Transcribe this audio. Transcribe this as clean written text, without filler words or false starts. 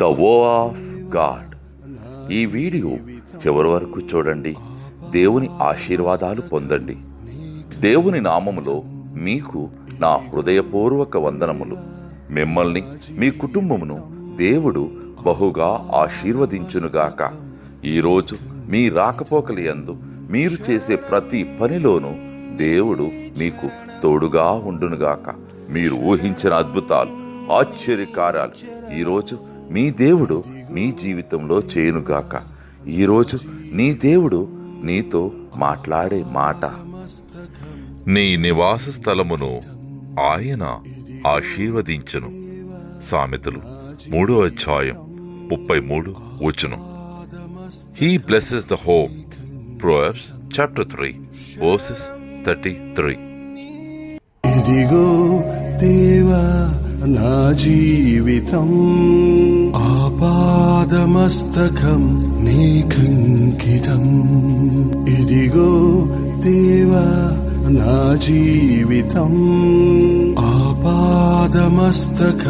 The వో of God. ఈ video చివరి వరకు చూడండి. దేవుని ఆశీర్వాదాలు పొందండి. దేవుని నామములో మీకు నా హృదయపూర్వక వందనములు. మిమ్మల్ని మీ కుటుంబమును దేవుడు బహుగా ఆశీర్వదించునుగాక. ఈరోజు మీ రాకపోకలి యందు మీరు చేసే ప్రతి పనిలోనూ దేవుడు మీకు తోడుగా ఉండునుగాక. మీరు ఊహించిన అద్భుతాలు, ఆశ్చర్యకార్యాలు ఈరోజు మీ దేవుడు మీ జీవితంలో చేయునుగాక. ఈరోజు నీ దేవుడు నీతో మాట్లాడే మాట, నీ నివాస స్థలమును ఆయన ఆశీర్వదించును. సామెతలు 3:33. He blesses the home. Proverbs chapter 3 verses 33. ఇదిగో దేవా నా జీవితం ఆపాదమస్తకం నీకంకితం. ఇదిగో దేవా నా జీవితం ఆపాదమస్తకం